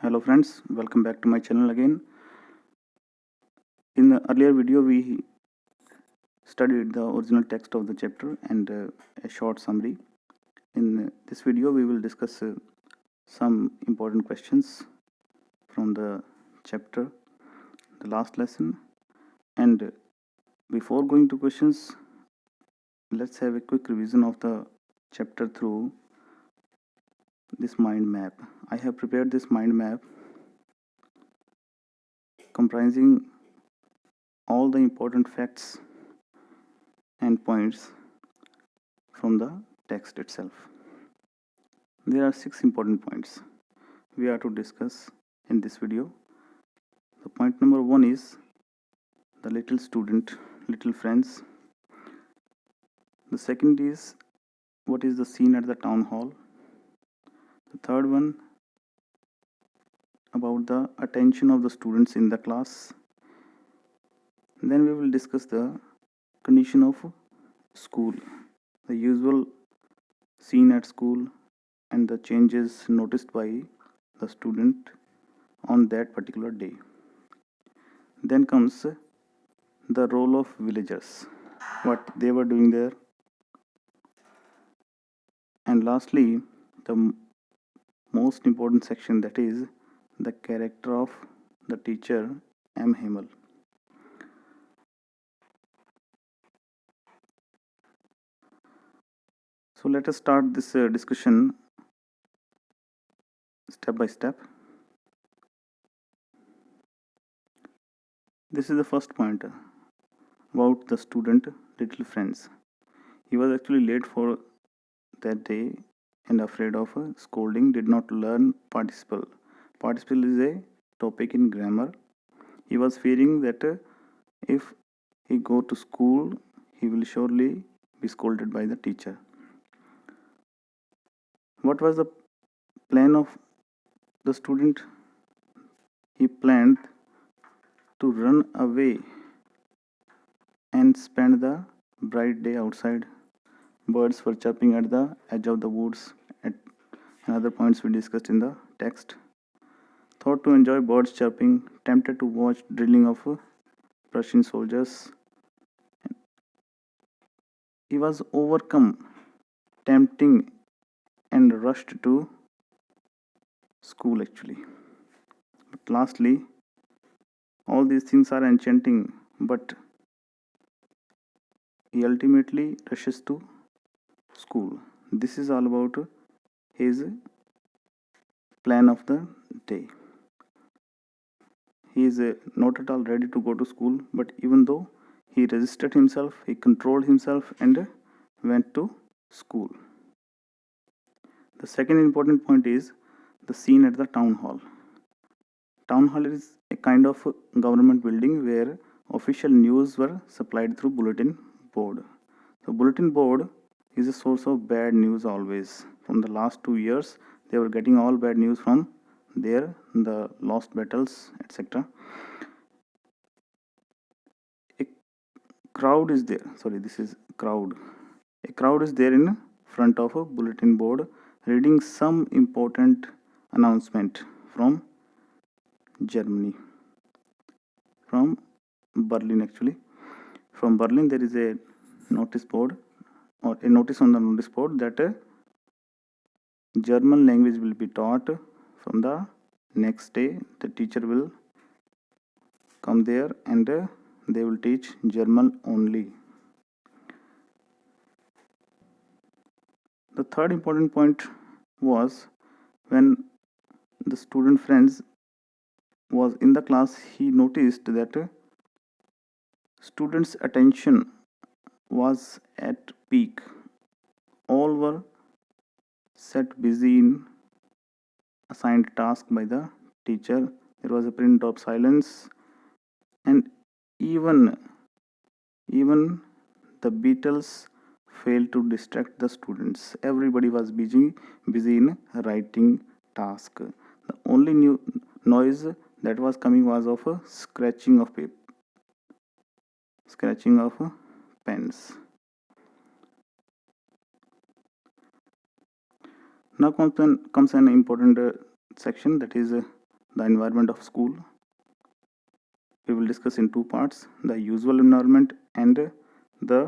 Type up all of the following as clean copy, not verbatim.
Hello friends, welcome back to my channel again. In the earlier video we studied the original text of the chapter and a short summary. In this video we will discuss some important questions from the chapter, the last lesson. And before going to questions, let's have a quick revision of the chapter through this mind map. I have prepared this mind map comprising all the important facts and points from the text itself. There are 6 important points we are to discuss in this video. The point number 1 is the little student, little friends. The second is what is the scene at the town hall. The third one about the attention of the students in the class. Then we will discuss the condition of school, the usual scene at school and the changes noticed by the student on that particular day. Then comes the role of villagers, what they were doing there. And lastly, the most important section, that is the character of the teacher M. Himmel. So let us start this discussion step by step. This is the first point about the student little friends. He was actually late for that day and afraid of scolding, did not learn participle. Participle is a topic in grammar. He was fearing that if he go to school, he will surely be scolded by the teacher. What was the plan of the student? He planned to run away and spend the bright day outside. Birds were chirping at the edge of the woods, at another points we discussed in the text. Thought to enjoy birds chirping, tempted to watch drilling of Prussian soldiers. He was overcome, tempting, and rushed to school actually. But lastly, all these things are enchanting, but he ultimately rushes to school. This is all about his plan of the day. He is not at all ready to go to school, but even though he resisted himself, he controlled himself and went to school. The second important point is the scene at the town hall. Town hall is a kind of government building where official news were supplied through bulletin board. So bulletin board is a source of bad news always. From the last 2 years, they were getting all bad news from there, the lost battles, etc. A crowd is there. Sorry, this is crowd. A crowd is there in front of a bulletin board reading some important announcement from Germany, from Berlin actually. From Berlin, there is a notice board or a notice on the notice board that German language will be taught from the next day. The teacher will come there and they will teach German only. The third important point was when the student friends was in the class, he noticed that students' attention was at peak. All were set busy in assigned task by the teacher. There was a print of silence, and even the Beatles failed to distract the students. Everybody was busy in writing task. The only new noise that was coming was of a scratching of paper, scratching of pens. Now comes an important section, that is the environment of school. We will discuss in two parts: the usual environment and the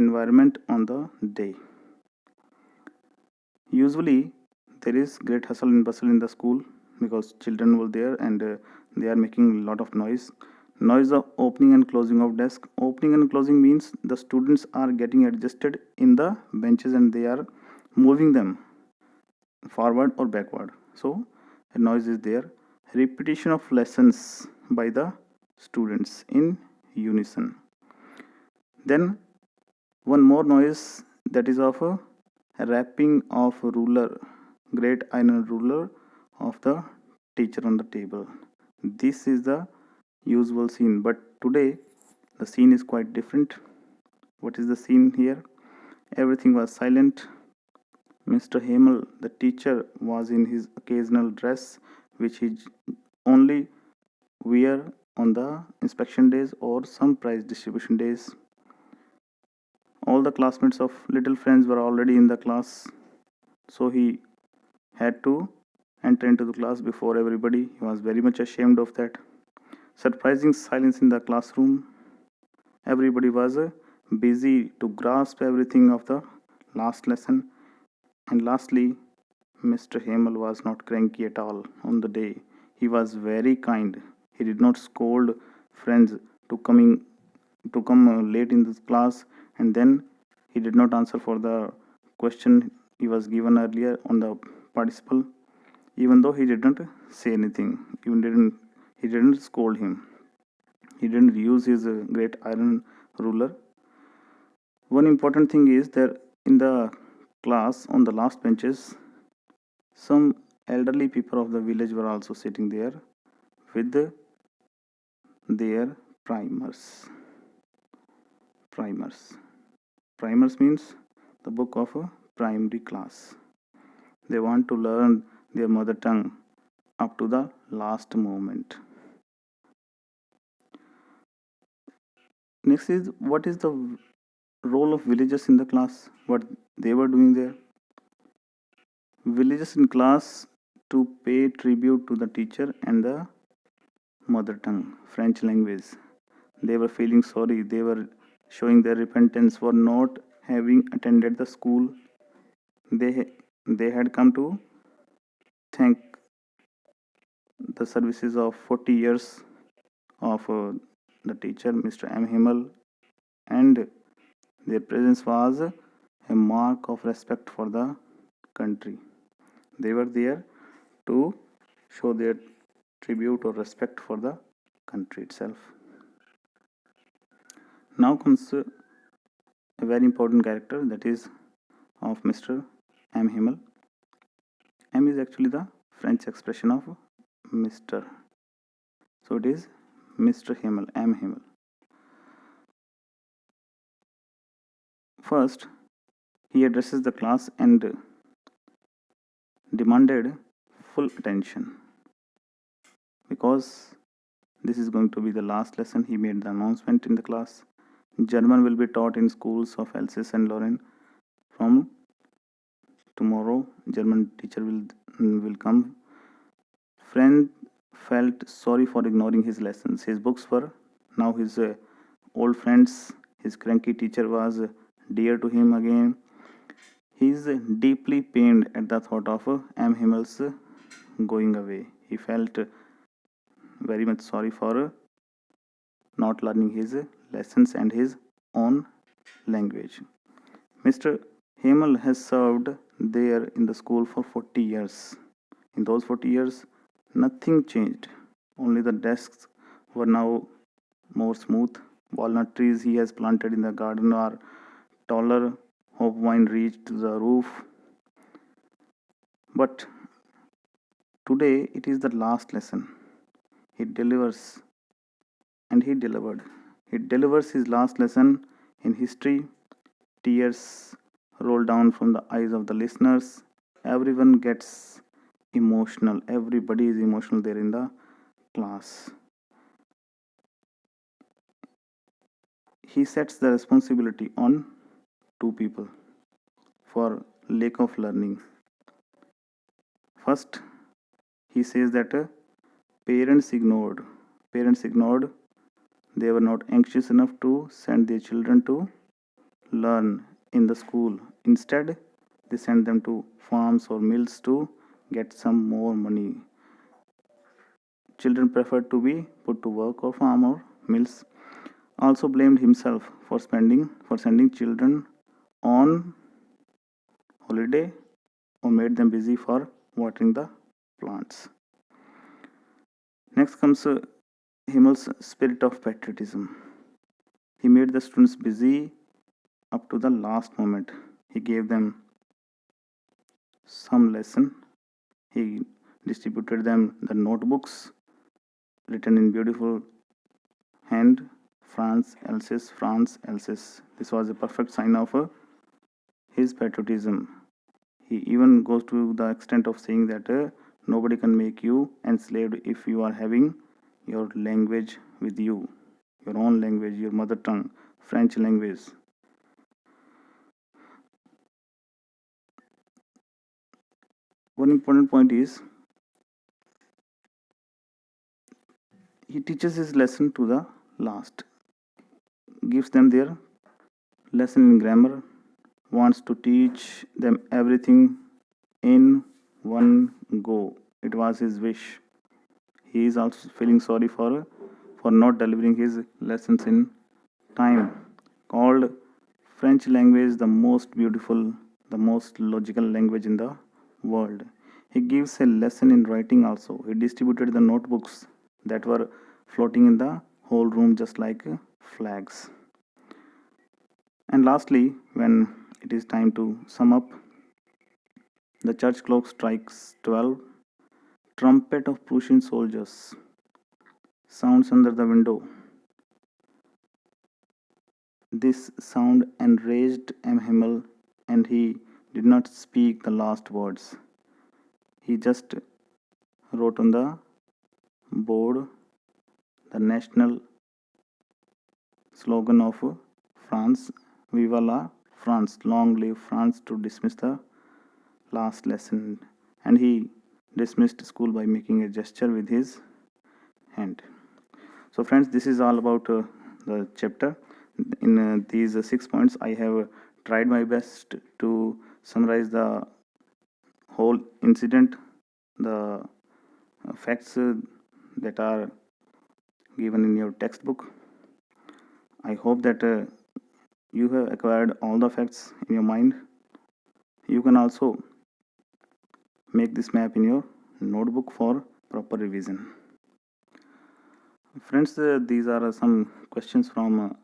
environment on the day. Usually there is great hustle and bustle in the school because children were there and they are making a lot of noise of opening and closing of desk. Opening and closing means the students are getting adjusted in the benches and they are moving them forward or backward, so a noise is there. Repetition of lessons by the students in unison. Then one more noise, that is of a wrapping of ruler, great iron ruler of the teacher on the table. This is the usual scene, but today the scene is quite different. What is the scene here? Everything was silent. Mr. Hemel, the teacher, was in his occasional dress, which he only wear on the inspection days or some prize distribution days. All the classmates of little friends were already in the class, so he had to enter into the class before everybody. He was very much ashamed of that. Surprising silence in the classroom. Everybody was busy to grasp everything of the last lesson. And lastly, Mr. Hemel was not cranky at all on the day. He was very kind. He did not scold friends to come late in this class, and then he did not answer for the question he was given earlier on the participle. Even though he did not say anything, he didn't scold him. He didn't use his great iron ruler. One important thing is that in the class on the last benches, some elderly people of the village were also sitting there with their primers. Primers means the book of a primary class. They want to learn their mother tongue up to the last moment. Next is, what is the role of villagers in the class? What they were doing there? Villagers in class to pay tribute to the teacher and the mother tongue, French language. They were feeling sorry. They were showing their repentance for not having attended the school. They had come to thank the services of 40 years of the teacher, Mr. M. Himmel, and their presence was a mark of respect for the country. They were there to show their tribute or respect for the country itself. Now comes a very important character, that is of Mr. M. Himmel. M is actually the French expression of Mr. So it is Mr. Himmel, M. Himmel. First, he addresses the class and demanded full attention. Because this is going to be the last lesson, he made the announcement in the class. German will be taught in schools of Alsace and Lorraine. From tomorrow, German teacher will come. Friend felt sorry for ignoring his lessons. His books were now his old friends. His cranky teacher was dear to him again. He is deeply pained at the thought of M. Himmel's going away. He felt very much sorry for not learning his lessons and his own language. Mr. Himmel has served there in the school for 40 years. In those 40 years, nothing changed. Only the desks were now more smooth. Walnut trees he has planted in the garden are taller. Hope vine reached the roof. But today it is the last lesson. He delivers, and he delivered. He delivers his last lesson in history. Tears roll down from the eyes of the listeners. Everyone gets emotional. Everybody is emotional there in the class. He sets the responsibility on two people for lack of learning. First, he says that parents ignored. Parents ignored. They were not anxious enough to send their children to learn in the school. Instead, they sent them to farms or mills to get some more money. Children preferred to be put to work or farm or mills. Also blamed himself for sending children on holiday or made them busy for watering the plants. Next comes Himmel's spirit of patriotism. He made the students busy up to the last moment. He gave them some lesson. He distributed them the notebooks written in beautiful hand. France Alsace, France Alsace. This was a perfect sign of his patriotism. He even goes to the extent of saying that nobody can make you enslaved if you are having your language with you, your own language, your mother tongue, French language. One important point is he teaches his lesson to the last, gives them their lesson in grammar, wants to teach them everything in one go. It was his wish. He is also feeling sorry for not delivering his lessons in time. Called French language the most beautiful, the most logical language in the world. He gives a lesson in writing also. He distributed the notebooks that were floating in the whole room just like flags. And lastly, when it is time to sum up, the church clock strikes 12. Trumpet of Prussian soldiers sounds under the window. This sound enraged M. Himmel, and he did not speak the last words. He just wrote on the board the national slogan of France, Viva la France, long live France, to dismiss the last lesson. And he dismissed school by making a gesture with his hand. So friends, this is all about the chapter. In these 6 points, I have tried my best to summarize the whole incident, the facts that are given in your textbook. I hope that you have acquired all the facts in your mind. You can also make this map in your notebook for proper revision. Friends, these are some questions from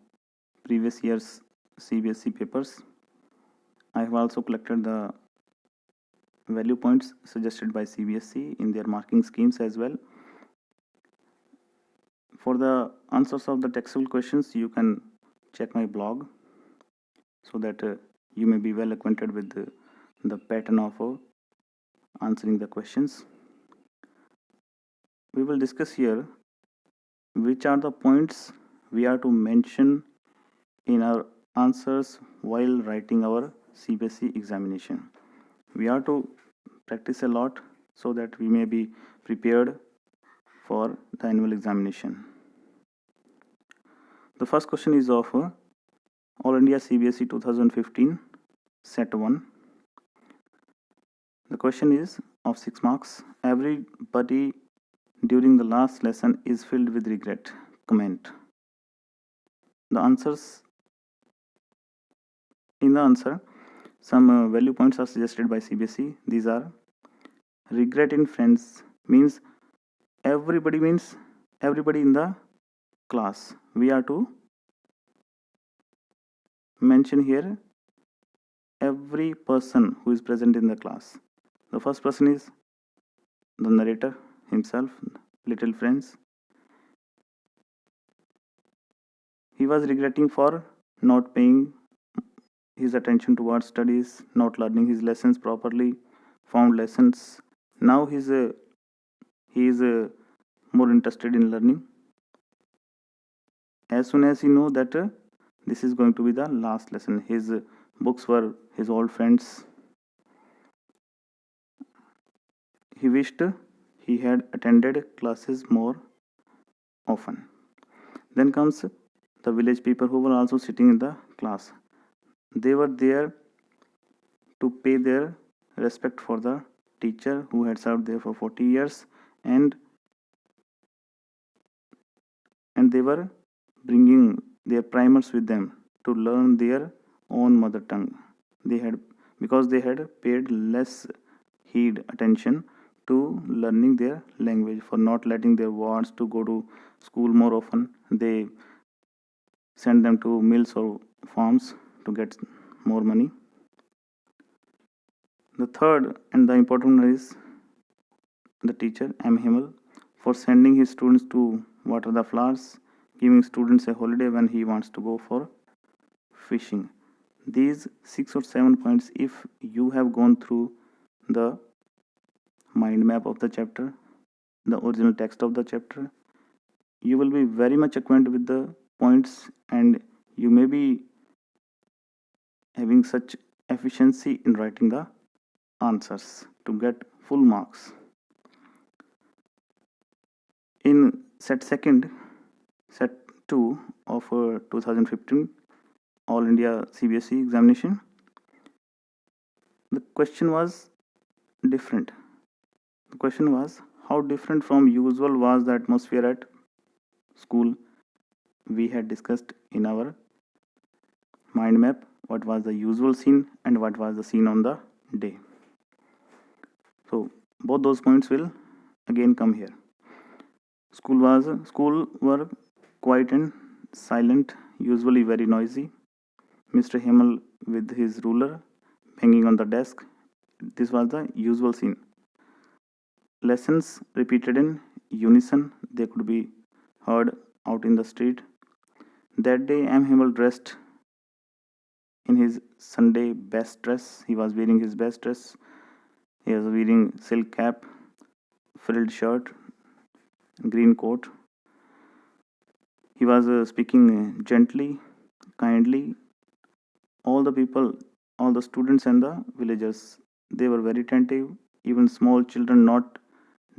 previous year's CBSE papers. I have also collected the value points suggested by CBSE in their marking schemes as well. For the answers of the textbook questions, you can check my blog so that you may be well acquainted with the pattern of answering the questions. We will discuss here which are the points we are to mention in our answers while writing our CBSE examination. We are to practice a lot so that we may be prepared for the annual examination. The first question is of All India CBSE 2015 Set 1. The question is of 6 marks. Everybody during the last lesson is filled with regret. Comment. The answers. In the answer, some value points are suggested by CBSE. These are regret in friends means everybody in the class. We are to mention here every person who is present in the class. The first person is the narrator himself, little friends. He was regretting for not paying his attention towards studies, not learning his lessons properly, found lessons. Now he is more interested in learning. As soon as he know that this is going to be the last lesson, his books were his old friends. He wished he had attended classes more often. Then comes the village people who were also sitting in the class. They were there to pay their respect for the teacher who had served there for 40 years, and they were bringing their primers with them to learn their own mother tongue. They had, because they had paid less heed attention to learning their language, for not letting their wards to go to school more often. They send them to mills or farms to get more money. The third and the important one is the teacher M. Himmel, for sending his students to water the flowers, giving students a holiday when he wants to go for fishing. These 6 or 7 points, if you have gone through the mind map of the chapter, the original text of the chapter, you will be very much acquainted with the points, and you may be having such efficiency in writing the answers to get full marks. In set 2 of 2015 All India CBSE examination, the question was different. The question was, how different from usual was the atmosphere at school? We had discussed in our mind map what was the usual scene and what was the scene on the day. So both those points will again come here. School were quiet and silent, usually very noisy. Mr. Himmel with his ruler hanging on the desk. This was the usual scene. Lessons repeated in unison, they could be heard out in the street. That day, M. Himmel dressed in his Sunday best dress. He was wearing his best dress. He was wearing silk cap, frilled shirt, green coat. He was speaking gently, kindly. All the people, all the students and the villagers, they were very attentive. Even small children not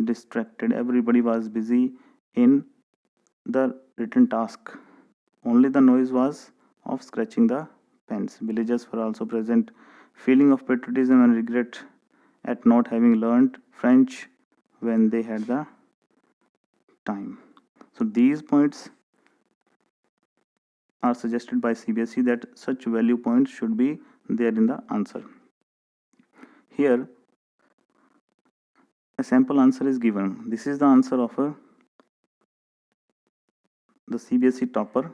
distracted. Everybody was busy in the written task. Only the noise was of scratching the pens. Villagers were also present. Feeling of patriotism and regret at not having learned French when they had the time. So these points are suggested by CBSE that such value points should be there in the answer. Here a sample answer is given. This is the answer of the CBSE topper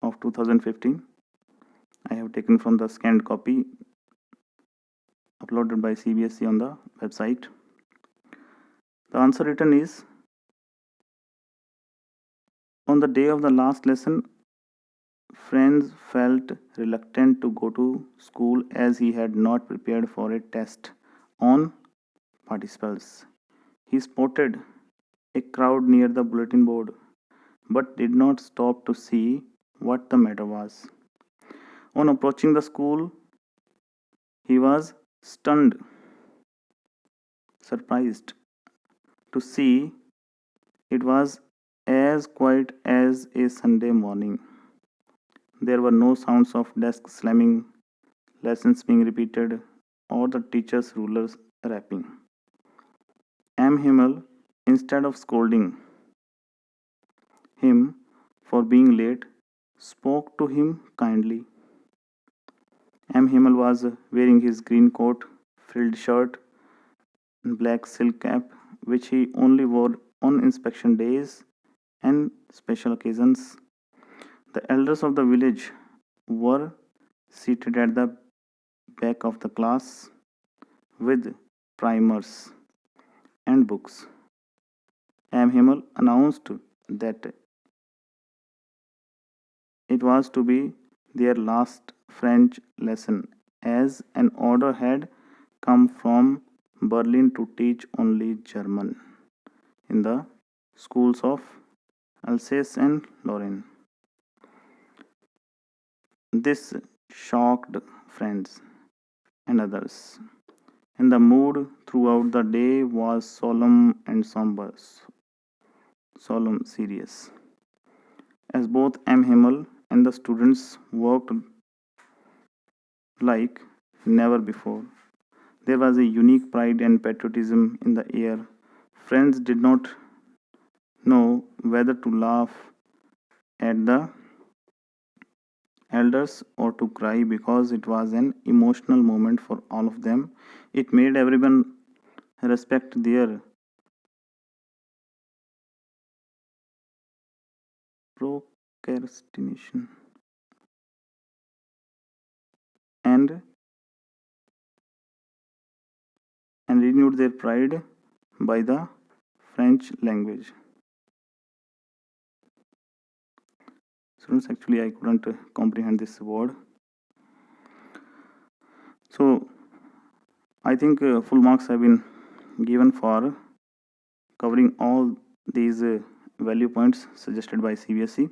of 2015. I have taken from the scanned copy uploaded by CBSE on the website. The answer written is, on the day of the last lesson, Franz felt reluctant to go to school as he had not prepared for a test on participles. He spotted a crowd near the bulletin board but did not stop to see what the matter was. On approaching the school, he was stunned, surprised to see it was as quiet as a Sunday morning. There were no sounds of desks slamming, lessons being repeated, or the teacher's rulers rapping. M. Himmel, instead of scolding him for being late, spoke to him kindly. M. Himmel was wearing his green coat, frilled shirt, and black silk cap, which he only wore on inspection days and special occasions. The elders of the village were seated at the back of the class with primers and books. M. Himmel announced that it was to be their last French lesson, as an order had come from Berlin to teach only German in the schools of Alsace and Lorraine. This shocked friends and others. and the mood throughout the day was solemn and somber, solemn, serious. As both M. Himmel and the students worked like never before, there was a unique pride and patriotism in the air. Friends did not know whether to laugh at the elders or to cry because it was an emotional moment for all of them. It made everyone respect their procrastination and renewed their pride by the French language. Students, actually, I couldn't comprehend this word. So, I think full marks have been given for covering all these value points suggested by CBSE.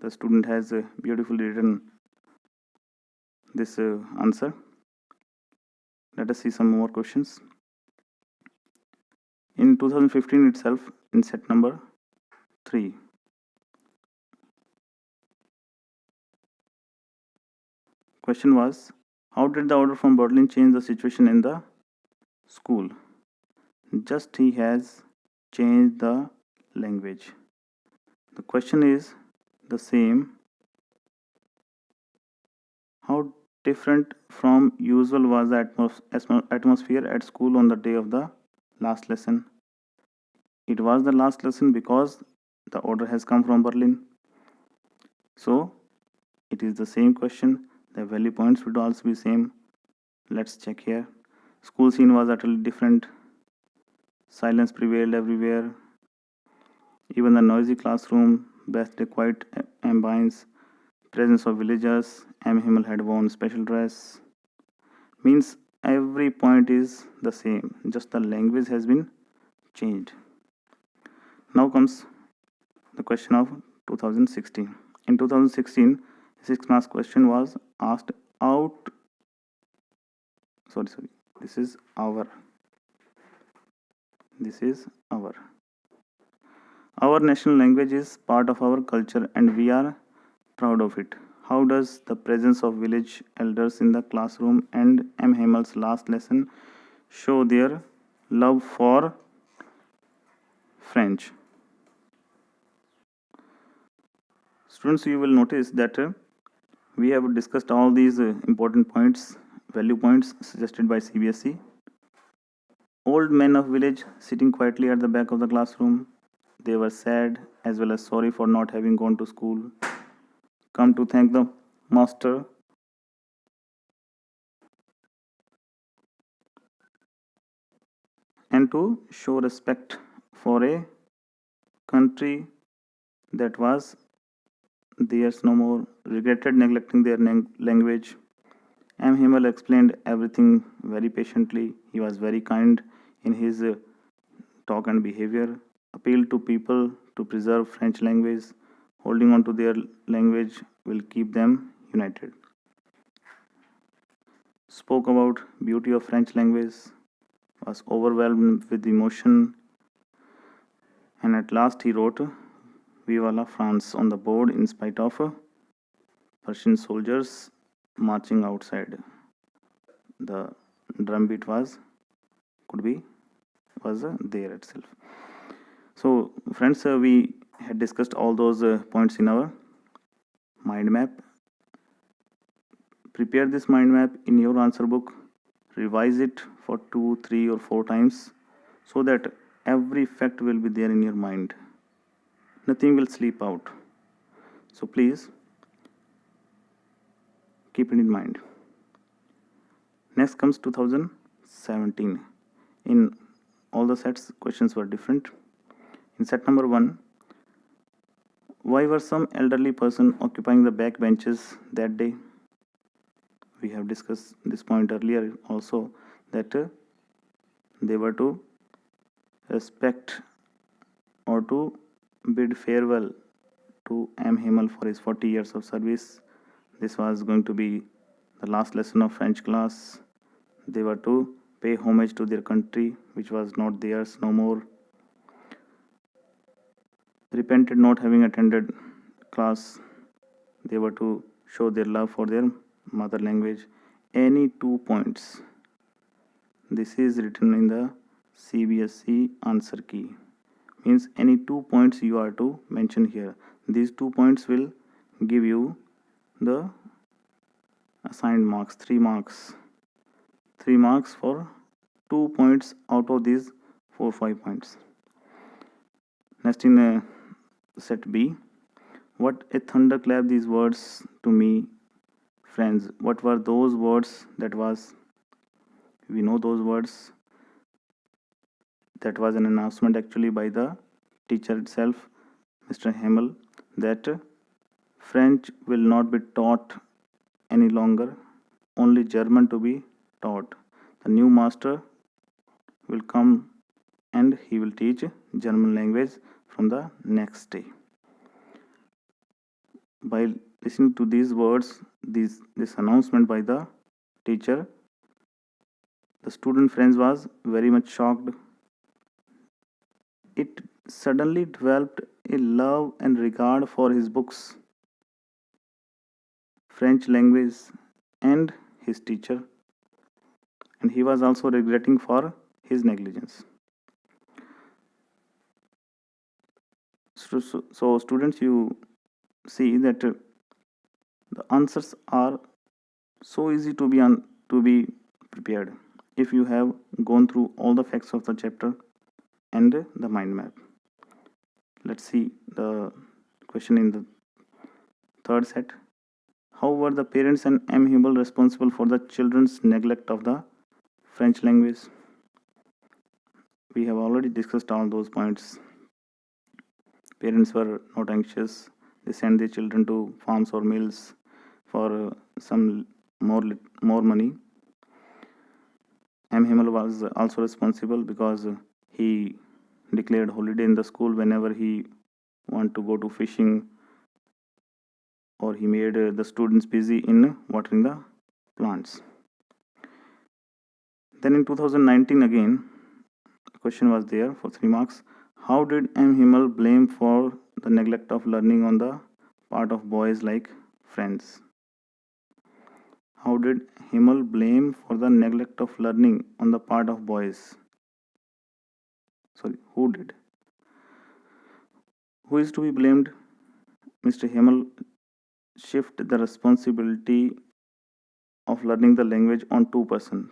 The student has beautifully written this answer. Let us see some more questions. In 2015 itself, in set number 3, question was, how did the order from Berlin change the situation in the school? Just he has changed the language. The question is the same. How different from usual was the atmosphere at school on the day of the last lesson? It was the last lesson because the order has come from Berlin. So it is the same question. The value points would also be same. Let's check here. School scene was utterly different. Silence prevailed everywhere. Even the noisy classroom, birthday quiet ambience, presence of villagers, M. Himmel had worn special dress. Means every point is the same, just the language has been changed. Now comes the question of 2016. In 2016, 6 marks question was asked out. Sorry. This is our. Our national language is part of our culture and we are proud of it. How does the presence of village elders in the classroom and M. Himmel's last lesson show their love for French? Students, you will notice that we have discussed all these important points, value points suggested by CBSE. Old men of village sitting quietly at the back of the classroom. They were sad as well as sorry for not having gone to school. Come to thank the master. And to show respect for a country that was theirs no more, regretted neglecting their language. M. Himmel explained everything very patiently. He was very kind in his talk and behavior, appealed to people to preserve French language. Holding on to their language will keep them united. Spoke about beauty of French language, was overwhelmed with emotion, and at last he wrote Viva la France on the board in spite of Persian soldiers marching outside. The drum beat was there itself. So friends, we had discussed all those points in our mind map. Prepare this mind map in your answer book, revise it for 2, 3 or 4 times so that every fact will be there in your mind. Nothing will sleep out. So please keep it in mind. Next comes 2017. In all the sets, questions were different. In set number 1, why were some elderly person occupying the back benches that day? We have discussed this point earlier also, that they were to respect or to bid farewell to M. Himmel for his 40 years of service. This was going to be the last lesson of French class. They were to pay homage to their country, which was not theirs no more. Repented not having attended class. They were to show their love for their mother language. Any 2 points. This is written in the CBSE answer key. Means any 2 points you are to mention here. These 2 points will give you the assigned marks, 3 marks. 3 marks for 2 points out of these 4-5 points. Next in set B. What a thunderclap these words to me, friends. What were those words? We know those words. That was an announcement actually by the teacher itself, Mr. Himmel, that French will not be taught any longer, only German to be taught. The new master will come and he will teach German language from the next day. By listening to these words, this announcement by the teacher, the student friends was very much shocked. It suddenly developed a love and regard for his books, French language, and his teacher, and he was also regretting for his negligence. So students, you see that the answers are so easy to be prepared if you have gone through all the facts of the chapter and the mind map. Let's see the question in the third set. How were the parents and M. Himmel responsible for the children's neglect of the French language? We have already discussed all those points. Parents were not anxious. They sent their children to farms or mills for some more money. M. Himmel was also responsible because he declared holiday in the school whenever he wanted to go to fishing, or he made the students busy in watering the plants. Then in 2019 again, the question was there for 3 marks. How did M. Himmel blame for the neglect of learning on the part of boys like friends? How did Himmel blame for the neglect of learning on the part of boys? Sorry, who did? Who is to be blamed? Mr. Himmel shift the responsibility of learning the language on 2 persons.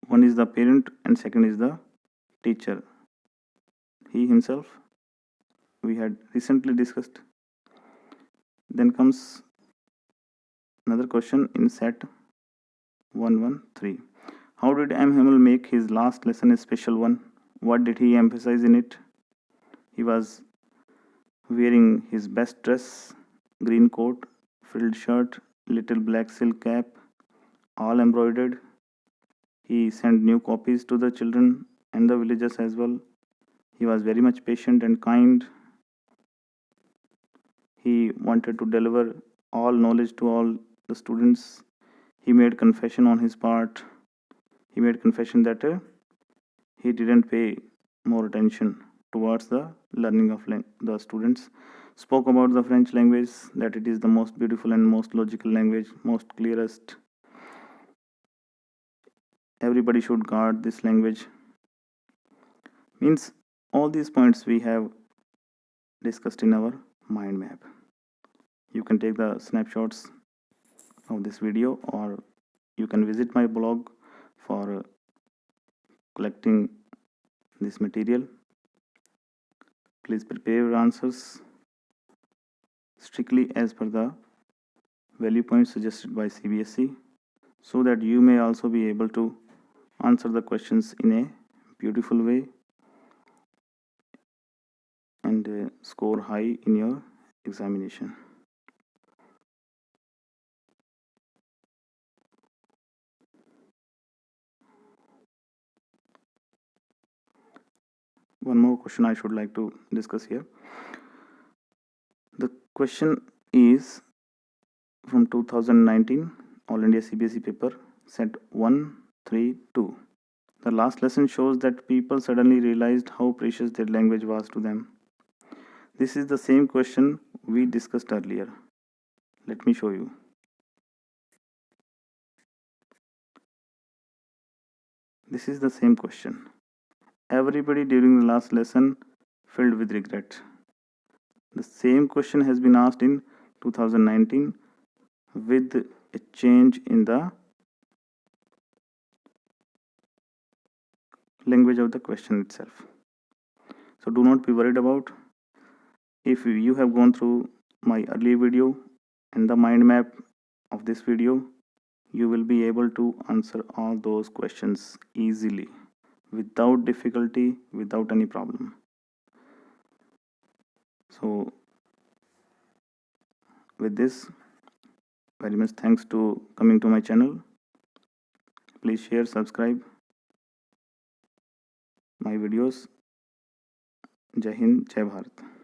One is the parent and second is the teacher. He himself, we had recently discussed. Then comes another question in set 113. How did M. Himmel make his last lesson a special one? What did he emphasize in it? He was wearing his best dress, green coat, frilled shirt, little black silk cap, all embroidered. He sent new copies to the children and the villagers as well. He was very much patient and kind. He wanted to deliver all knowledge to all the students. He made confession on his part. He made confession that he didn't pay more attention towards the learning of the students. Spoke about the French language, that it is the most beautiful and most logical language, most clearest. Everybody should guard this language. Means all these points we have discussed in our mind map. You can take the snapshots of this video, or you can visit my blog for collecting this material. Please prepare your answers strictly as per the value points suggested by CBSE, so that you may also be able to answer the questions in a beautiful way and score high in your examination. One more question I should like to discuss here. The question is from 2019 All India CBSE paper set 1 3:2. The last lesson shows that people suddenly realized how precious their language was to them. This is the same question we discussed earlier. Let me show you. This is the same question. Everybody during the last lesson filled with regret. The same question has been asked in 2019 with a change in the language of the question itself. So do not be worried about. If you have gone through my earlier video and the mind map of this video, you will be able to answer all those questions easily, without difficulty, without any problem. So with this, very much thanks to coming to my channel. Please share, subscribe my videos. Jai Hind, Jai Bharat.